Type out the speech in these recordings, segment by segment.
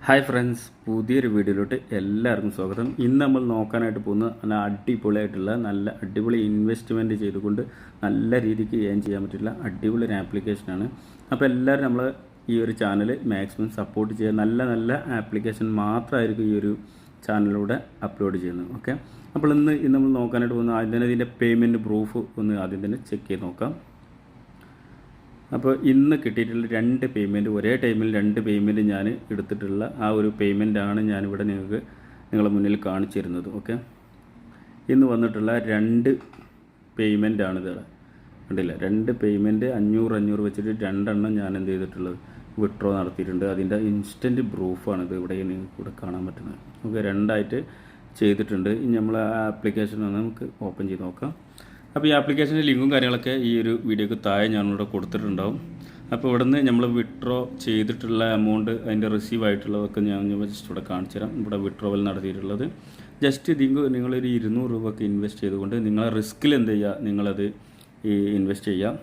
Hi friends, പുതിയൊരു വീഡിയോയിലോട്ട് എല്ലാവർക്കും സ്വാഗതം. ഇന്ന് നമ്മൾ നോക്കാനായിട്ട് പോകുന്ന നല്ല അടിപൊളിയായിട്ടുള്ള നല്ല അടിപൊളി ഇൻവെസ്റ്റ്മെൻറ്റ് ചെയ്തുകൊണ്ട് നല്ല രീതിക്ക് ഏൺ ചെയ്യാൻ പറ്റില്ല അടിപൊളി ഒരു ആപ്ലിക്കേഷനാണ്. അപ്പോൾ എല്ലാവരും നമ്മൾ ഈ ഒരു ചാനൽ മാക്സിമം സപ്പോർട്ട് ചെയ്യുക. നല്ല നല്ല ആപ്ലിക്കേഷൻ മാത്രമായിരിക്കും ഈ ഒരു ചാനലിലൂടെ അപ്ലോഡ് ചെയ്യുന്നത്. ഓക്കെ, അപ്പോൾ ഇന്ന് നമ്മൾ നോക്കാനായിട്ട് പോകുന്ന ആദ്യം തന്നെ ഇതിൻ്റെ പേയ്മെൻറ്റ് പ്രൂഫ് ഒന്ന് ആദ്യം തന്നെ ചെക്ക് ചെയ്ത് നോക്കാം. അപ്പോൾ ഇന്ന് കിട്ടിയിട്ടുള്ള 2 പേയ്മെൻറ്റ് ഒരേ ടൈമിൽ 2 പേയ്മെൻറ്റ് ഞാൻ എടുത്തിട്ടുള്ള ആ ഒരു പേയ്മെൻറ്റാണ് ഞാനിവിടെ നിങ്ങളുടെ മുന്നിൽ കാണിച്ചു തരുന്നത്. ഓക്കെ, ഇന്ന് വന്നിട്ടുള്ള 2 പേയ്മെൻറ്റാണിത്. കണ്ടില്ല, 2 പേയ്മെൻറ്റ് 500 വെച്ചിട്ട് 2 എണ്ണം ഞാൻ എന്ത് ചെയ്തിട്ടുള്ളത് വിഡ്രോ നടത്തിയിട്ടുണ്ട്. അതിൻ്റെ ഇൻസ്റ്റൻറ്റ് പ്രൂഫാണിത് ഇവിടെ നിങ്ങൾക്ക് ഇവിടെ കാണാൻ പറ്റുന്നത്. ഓക്കെ, 2ആയിട്ട് ചെയ്തിട്ടുണ്ട്. ഇനി നമ്മൾ ആ ആപ്ലിക്കേഷൻ ഒന്ന് നമുക്ക് ഓപ്പൺ ചെയ്ത് നോക്കാം. അപ്പോൾ ഈ ആപ്ലിക്കേഷൻ്റെ ലിങ്കും കാര്യങ്ങളൊക്കെ ഈ ഒരു വീഡിയോക്ക് താഴെ ഞാനിവിടെ കൊടുത്തിട്ടുണ്ടാവും. അപ്പോൾ ഇവിടെ നിന്ന് നമ്മൾ വിഡ്രോ ചെയ്തിട്ടുള്ള എമൗണ്ട് അതിൻ്റെ റിസീവ് ആയിട്ടുള്ളതൊക്കെ ഞാൻ ജസ്റ്റ് ഇവിടെ കാണിച്ചു തരാം. ഇവിടെ വിഡ്രോവൽ നടത്തിയിട്ടുള്ളത് ജസ്റ്റ് നിങ്ങളൊരു 200 രൂപയ്ക്ക് ഇൻവെസ്റ്റ് ചെയ്തുകൊണ്ട് നിങ്ങളെ റിസ്കിൽ എന്ത് ചെയ്യുക, നിങ്ങളത് ഇൻവെസ്റ്റ് ചെയ്യുക.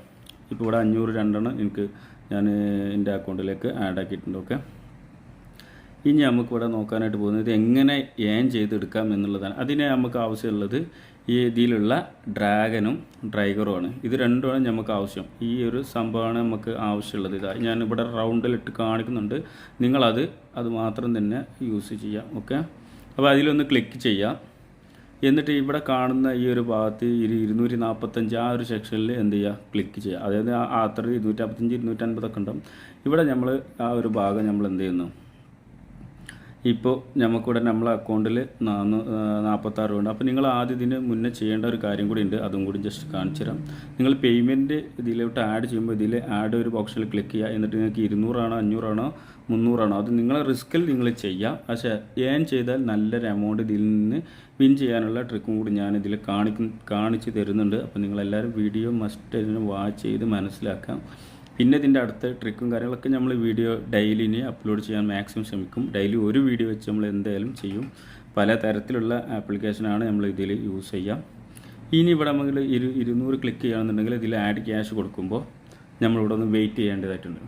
ഇപ്പോൾ ഇവിടെ 500 2 ഞാൻ എൻ്റെ അക്കൗണ്ടിലേക്ക് ആഡ് ആക്കിയിട്ടുണ്ട്. ഓക്കെ, ഇനി നമുക്കിവിടെ നോക്കാനായിട്ട് പോകുന്നത് എങ്ങനെ ഏൺ ചെയ്തെടുക്കാം എന്നുള്ളതാണ്. അതിന് നമുക്ക് ആവശ്യമുള്ളത് ഈ ഇതിലുള്ള ഡ്രാഗനും ഡ്രൈഗറുമാണ്. ഇത് രണ്ടുമാണ് നമുക്ക് ആവശ്യം. ഈ ഒരു സംഭവമാണ് നമുക്ക് ആവശ്യമുള്ളത്. ഇതാ ഞാനിവിടെ റൗണ്ടിലിട്ട് കാണിക്കുന്നുണ്ട്. അത് മാത്രം തന്നെ യൂസ് ചെയ്യാം. ഓക്കെ, അപ്പോൾ അതിലൊന്ന് ക്ലിക്ക് ചെയ്യാം. എന്നിട്ട് ഇവിടെ കാണുന്ന ഈ ഒരു ഭാഗത്ത് 245 ആ ഒരു സെക്ഷനിൽ എന്ത് ചെയ്യുക, ക്ലിക്ക് ചെയ്യുക. അതായത് അത്ര 245 250 ഒക്കെ ഉണ്ടാവും. ഇവിടെ നമ്മൾ ആ ഒരു ഭാഗം നമ്മൾ എന്ത് ചെയ്യുന്നു, ഇപ്പോൾ നമുക്കിവിടെ നമ്മളെ അക്കൗണ്ടിൽ 446 ഉണ്ട്. അപ്പോൾ നിങ്ങൾ ആദ്യം ഇതിന് മുന്നേ ചെയ്യേണ്ട ഒരു കാര്യം കൂടി ഉണ്ട്, അതും കൂടി ജസ്റ്റ് കാണിച്ചു തരാം. നിങ്ങൾ പേയ്മെൻറ്റ് ഇതിലോട്ട് ആഡ് ചെയ്യുമ്പോൾ ഇതിൽ ആഡ് ഒരു ഓപ്ഷനിൽ ക്ലിക്ക് ചെയ്യുക. എന്നിട്ട് നിങ്ങൾക്ക് 200 ആണോ 500 ആണോ 300 ആണോ അത് നിങ്ങളെ റിസ്കിൽ നിങ്ങൾ ചെയ്യുക. പക്ഷേ ഏൺ ചെയ്താൽ നല്ലൊരു എമൗണ്ട് ഇതിൽ നിന്ന് വിൻ ചെയ്യാനുള്ള ട്രിക്കും കൂടി ഞാൻ ഇതിൽ കാണിച്ച് തരുന്നുണ്ട്. അപ്പോൾ നിങ്ങളെല്ലാവരും വീഡിയോ മസ്റ്റ് ഇതിന് വാച്ച് ചെയ്ത് മനസ്സിലാക്കാം. പിന്നെ ഇതിൻ്റെ അടുത്ത ട്രിക്കും കാര്യങ്ങളൊക്കെ നമ്മൾ വീഡിയോ ഡെയിലി അപ്ലോഡ് ചെയ്യാൻ മാക്സിമം ശ്രമിക്കും. ഡെയിലി ഒരു വീഡിയോ വെച്ച് നമ്മൾ എന്തായാലും ചെയ്യും. പല തരത്തിലുള്ള ആപ്ലിക്കേഷനാണ് നമ്മൾ ഇതിൽ യൂസ് ചെയ്യാം. ഇനി ഇവിടെ നമ്മൾ 200 ക്ലിക്ക് ചെയ്യുകയാണെന്നുണ്ടെങ്കിൽ ഇതിൽ ആഡ് ക്യാഷ് കൊടുക്കുമ്പോൾ നമ്മളിവിടെ ഒന്ന് വെയിറ്റ് ചെയ്യേണ്ടതായിട്ടുണ്ട്.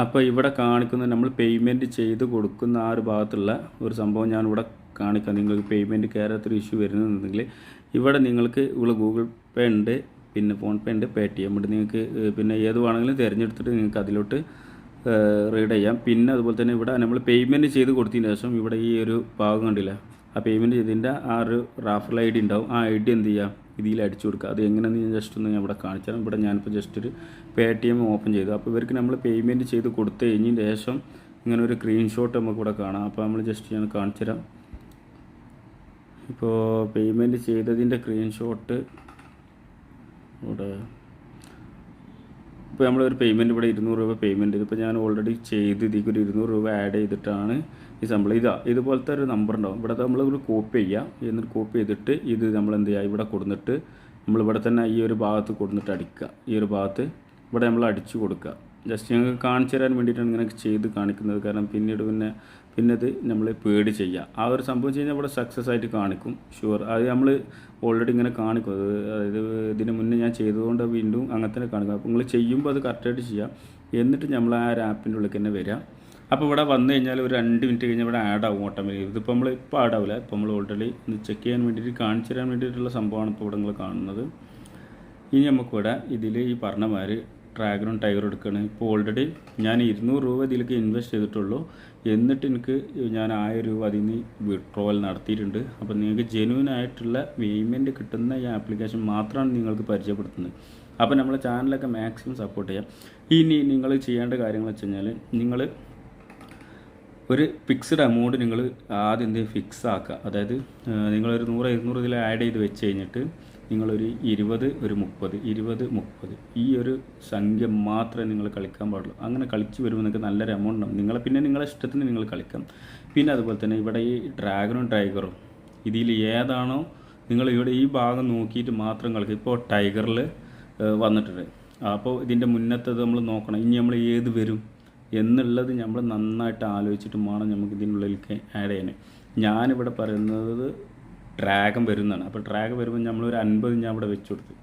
അപ്പോൾ ഇവിടെ കാണിക്കുന്ന നമ്മൾ പേയ്മെൻറ്റ് ചെയ്ത് കൊടുക്കുന്ന ആ ഒരു ഭാഗത്തുള്ള ഒരു സംഭവം ഞാനിവിടെ കാണിക്കാം. നിങ്ങൾക്ക് പേയ്മെൻറ്റ് കയറാത്തൊരു ഇഷ്യൂ വരുന്നുണ്ടെങ്കിൽ ഇവിടെ നിങ്ങൾക്ക് ഇവിടെ ഗൂഗിൾ പേ ഉണ്ട്, പിന്നെ ഫോൺ പേ ഉണ്ട്, പേ ടി എം ഉണ്ട്. നിങ്ങൾക്ക് പിന്നെ ഏത് വേണമെങ്കിലും തിരഞ്ഞെടുത്തിട്ട് നിങ്ങൾക്ക് അതിലോട്ട് റീഡ് ചെയ്യാം. പിന്നെ അതുപോലെ തന്നെ ഇവിടെ നമ്മൾ പേയ്മെൻറ്റ് ചെയ്ത് കൊടുത്തതിന് ശേഷം ഇവിടെ ഈ ഒരു ഭാഗം കണ്ടില്ല, ആ പേയ്മെൻറ്റ് ചെയ്തതിൻ്റെ ആ ഒരു റാഫൽ ID ഉണ്ടാവും. ആ ID എന്ത് ചെയ്യുക, ഇതിൽ അടിച്ചു കൊടുക്കുക. അത് എങ്ങനെയെന്ന് ഞാൻ ജസ്റ്റ് ഒന്ന് ഞാൻ ഇവിടെ കാണിച്ചാൽ, ഇവിടെ ഞാനിപ്പോൾ ജസ്റ്റ് ഒരു പേ ടി എം ഓപ്പൺ ചെയ്തു. അപ്പോൾ ഇവർക്ക് നമ്മൾ പേയ്മെൻറ്റ് ചെയ്ത് കൊടുത്തു കഴിഞ്ഞതിന് ശേഷം ഇങ്ങനെ ഒരു സ്ക്രീൻഷോട്ട് നമുക്കിവിടെ കാണാം. അപ്പോൾ നമ്മൾ ജസ്റ്റ് ഞാൻ കാണിച്ചു തരാം. ഇപ്പോൾ പേയ്മെൻറ്റ് ചെയ്തതിൻ്റെ സ്ക്രീൻഷോട്ട് ഇവിടെ ഇപ്പോൾ നമ്മളൊരു പേയ്മെൻറ്റ് ഇവിടെ 200 രൂപ പേയ്മെൻറ്റ് ചെയ്തു. ഇപ്പോൾ ഞാൻ ഓൾറെഡി ചെയ്ത് ഇതിക്കൊരു 200 രൂപ ആഡ് ചെയ്തിട്ടാണ് ഈ സംഭവം. ഇതുപോലത്തെ ഒരു നമ്പർ ഉണ്ടാവും. ഇവിടെ നമ്മളൊരു കോപ്പി ചെയ്യുക. എന്നിട്ട് കോപ്പി ചെയ്തിട്ട് ഇത് നമ്മൾ എന്ത് ചെയ്യുക, ഇവിടെ കൊടുത്തിട്ട് നമ്മളിവിടെ തന്നെ ഈ ഒരു ഭാഗത്ത് കൊടുത്തിട്ട് അടിക്കുക. ഈ ഒരു ഭാഗത്ത് ഇവിടെ നമ്മൾ അടിച്ചു കൊടുക്കുക. ജസ്റ്റ് ഞങ്ങൾക്ക് കാണിച്ചു തരാൻ വേണ്ടിയിട്ടാണ് ഇങ്ങനെ ചെയ്ത് കാണിക്കുന്നത്. കാരണം പിന്നീട് പിന്നെ ഇത് നമ്മൾ പേടി ചെയ്യുക. ആ ഒരു സംഭവം കഴിഞ്ഞാൽ ഇവിടെ സക്സസ് ആയിട്ട് കാണിക്കും, ഷുവർ. അത് നമ്മൾ ഓൾറെഡി ഇങ്ങനെ കാണിക്കും. അതായത് ഇതിന് മുന്നേ ഞാൻ ചെയ്തതുകൊണ്ട് വീണ്ടും അങ്ങനെ തന്നെ കാണിക്കും. അപ്പോൾ നിങ്ങൾ ചെയ്യുമ്പോൾ അത് കറക്റ്റായിട്ട് ചെയ്യാം. എന്നിട്ട് നമ്മൾ ആ ഒരു ആപ്പിൻ്റെ ഉള്ളിൽ തന്നെ വരിക. അപ്പോൾ ഇവിടെ വന്നു കഴിഞ്ഞാൽ ഒരു 2 മിനിറ്റ് കഴിഞ്ഞാൽ ഇവിടെ ആഡ് ആവും ഓട്ടോമാറ്റിക്. ഇതിപ്പോൾ ഇപ്പോൾ ആഡ് ആവില്ല. ഇപ്പോൾ നമ്മൾ ഓൾറെഡി ഒന്ന് ചെക്ക് ചെയ്യാൻ വേണ്ടിയിട്ട് കാണിച്ചു തരാൻ വേണ്ടിയിട്ടുള്ള സംഭവമാണ് ഇപ്പോൾ ഇവിടെ നിങ്ങൾ കാണുന്നത്. ഇനി നമുക്കിവിടെ ഇതിൽ ഈ പറഞ്ഞ മാതിരി ഡ്രാഗനും ടൈഗറും എടുക്കുകയാണ്. ഇപ്പോൾ ഓൾറെഡി ഞാൻ 200 രൂപ ഇതിലേക്ക് ഇൻവെസ്റ്റ് ചെയ്തിട്ടുള്ളൂ. എന്നിട്ട് ഞാൻ 1000 രൂപ അതിൽ നിന്ന് വിഡ്രോവൽ നടത്തിയിട്ടുണ്ട്. അപ്പോൾ നിങ്ങൾക്ക് ജെന്യൂനായിട്ടുള്ള പേയ്മെൻറ്റ് കിട്ടുന്ന ഈ ആപ്ലിക്കേഷൻ മാത്രമാണ് നിങ്ങൾക്ക് പരിചയപ്പെടുത്തുന്നത്. അപ്പോൾ നമ്മളെ ചാനലൊക്കെ മാക്സിമം സപ്പോർട്ട് ചെയ്യാം. ഇനി നിങ്ങൾ ചെയ്യേണ്ട കാര്യങ്ങൾ വെച്ച് കഴിഞ്ഞാൽ നിങ്ങൾ ഒരു ഫിക്സ്ഡ് എമൗണ്ട് നിങ്ങൾ ആദ്യം ഫിക്സ് ആക്കുക. അതായത് നിങ്ങളൊരു 100 200 ഇതിൽ ആഡ് ചെയ്ത് വെച്ച് കഴിഞ്ഞിട്ട് നിങ്ങളൊരു 20 ഒരു 30 20 30 ഈ ഒരു സംഖ്യ മാത്രമേ നിങ്ങൾ കളിക്കാൻ പാടുള്ളൂ. അങ്ങനെ കളിച്ച് വരുമ്പോൾ നിങ്ങൾക്ക് നല്ലൊരു എമൗണ്ട് ഉണ്ടാവും. നിങ്ങളെ ഇഷ്ടത്തിന് നിങ്ങൾ കളിക്കാം. പിന്നെ അതുപോലെ തന്നെ ഇവിടെ ഈ ഡ്രാഗനും ടൈഗറും ഇതിൽ ഏതാണോ നിങ്ങൾ ഇവിടെ ഈ ഭാഗം നോക്കിയിട്ട് മാത്രം കളിക്കുക. ഇപ്പോൾ ടൈഗറിൽ വന്നിട്ടുണ്ട്. അപ്പോൾ ഇതിൻ്റെ മുന്നത്തത് നമ്മൾ നോക്കണം. ഇനി നമ്മൾ ഏത് വരും എന്നുള്ളത് നമ്മൾ നന്നായിട്ട് ആലോചിച്ചിട്ട് വേണം നമുക്ക് ഇതിനുള്ളിലേക്ക് ആഡ് ചെയ്യാൻ. ഞാനിവിടെ പറയുന്നത് ഡ്രാഗൺ വരുന്നതാണ്. അപ്പോൾ ഡ്രാഗൺ വരുമ്പോൾ നമ്മളൊരു 50 ഞാൻ ഇവിടെ വെച്ച് കൊടുത്തു.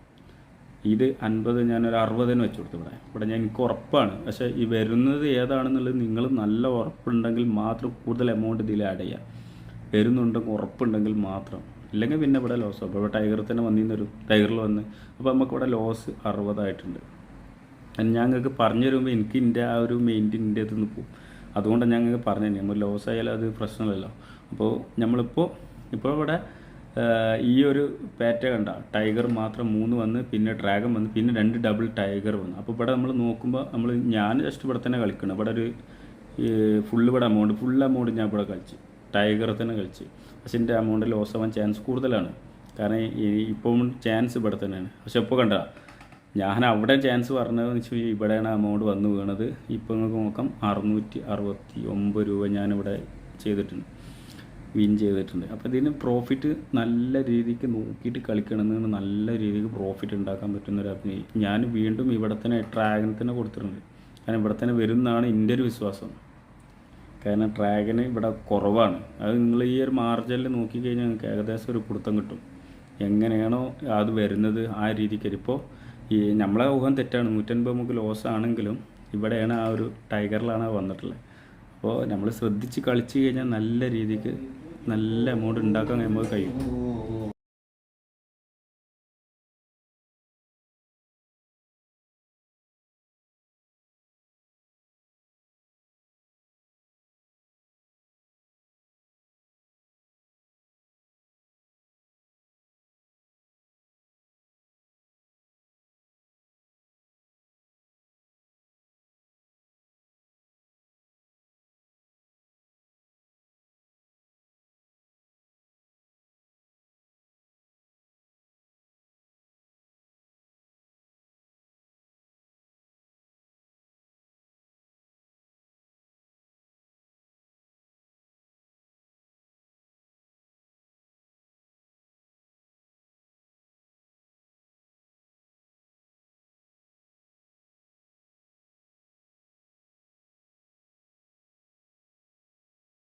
ഇത് 50 ഞാനൊരു 60 വെച്ച് കൊടുത്തു. ഇവിടെ ഞാൻ എനിക്ക് ഉറപ്പാണ്. പക്ഷേ ഈ വരുന്നത് ഏതാണെന്നുള്ളത് നിങ്ങൾ നല്ല ഉറപ്പുണ്ടെങ്കിൽ മാത്രം കൂടുതൽ എമൗണ്ട് ഇതിൽ ആഡ് ചെയ്യുക. വരുന്നുണ്ടെങ്കിൽ ഉറപ്പുണ്ടെങ്കിൽ മാത്രം, ഇല്ലെങ്കിൽ പിന്നെ ഇവിടെ ലോസ്. അപ്പോൾ ഇവിടെ ടൈഗറിൽ തന്നെ വന്നിരുന്നൊരു ടൈഗറിൽ വന്ന് അപ്പോൾ നമുക്കിവിടെ ലോസ് 60 ആയിട്ടുണ്ട്. ഞങ്ങൾക്ക് പറഞ്ഞു തരുമ്പോൾ എനിക്ക് എൻ്റെ ആ ഒരു മെയിൻ്റെ ഇതിന്ന് പോകും. അതുകൊണ്ടാണ് ഞങ്ങൾക്ക് പറഞ്ഞു തന്നെ, നമ്മൾ ലോസ് ആയാലും അത് പ്രശ്നമല്ലല്ലോ. അപ്പോൾ നമ്മളിപ്പോൾ ഇവിടെ ഈ ഒരു പാറ്റ കണ്ട ടൈഗർ മാത്രം 3 വന്ന്, പിന്നെ ഡ്രാഗൺ വന്ന്, പിന്നെ 2 ഡബിൾ ടൈഗർ വന്നു. അപ്പോൾ ഇവിടെ നമ്മൾ നോക്കുമ്പോൾ ഞാൻ ജസ്റ്റ് ഇവിടെ തന്നെ കളിക്കണം. ഇവിടെ ഒരു ഫുൾ എമൗണ്ട് ഞാൻ ഇവിടെ കളിച്ച് ടൈഗർ തന്നെ കളിച്ച്. പക്ഷെ എൻ്റെ എമൗണ്ട് ലോസ് ആവാൻ ചാൻസ് കൂടുതലാണ്. കാരണം ഇപ്പം ചാൻസ് ഇവിടെ തന്നെയാണ്. പക്ഷെ ഇപ്പോൾ കണ്ട ഞാൻ അവിടെ ചാൻസ് പറഞ്ഞതെന്ന് വെച്ചാൽ ഇവിടെയാണ് എമൗണ്ട് വന്ന് വീണത്. ഇപ്പോൾ നിങ്ങൾക്ക് നോക്കാം 669 രൂപ ഞാനിവിടെ ചെയ്തിട്ടുണ്ട്, വിൻ ചെയ്തിട്ടുണ്ട്. അപ്പോൾ ഇതിന് പ്രോഫിറ്റ് നല്ല രീതിക്ക് നോക്കിയിട്ട് കളിക്കണമെന്ന്, നല്ല രീതിക്ക് പ്രോഫിറ്റ് ഉണ്ടാക്കാൻ പറ്റുന്നൊരു ആപ്പിന് ഞാൻ വീണ്ടും ഇവിടെ തന്നെ ഡ്രാഗൺ തന്നെ കൊടുത്തിട്ടുണ്ട്. കാരണം ഇവിടെ തന്നെ വരുന്നതാണ് എൻ്റെ ഒരു വിശ്വാസം. കാരണം ഡ്രാഗന് ഇവിടെ കുറവാണ്. അത് നിങ്ങൾ ഈ ഒരു മാർജിനിൽ നോക്കിക്കഴിഞ്ഞാൽ നിങ്ങൾക്ക് ഏകദേശം ഒരു പിടുത്തം കിട്ടും. എങ്ങനെയാണോ അത് വരുന്നത് ആ രീതിക്ക്. ഇപ്പോൾ ഈ നമ്മളെ ഊഹം തെറ്റാണ്. 150 നമുക്ക് ലോസ് ആണെങ്കിലും ഇവിടെയാണ് ആ ഒരു ടൈഗറിലാണ് വന്നിട്ടുള്ളത്. അപ്പോൾ നമ്മൾ ശ്രദ്ധിച്ച് കളിച്ച് കഴിഞ്ഞാൽ നല്ല രീതിക്ക് നല്ല എമൗണ്ട് ഉണ്ടാക്കാൻ നമുക്ക് കഴിയും.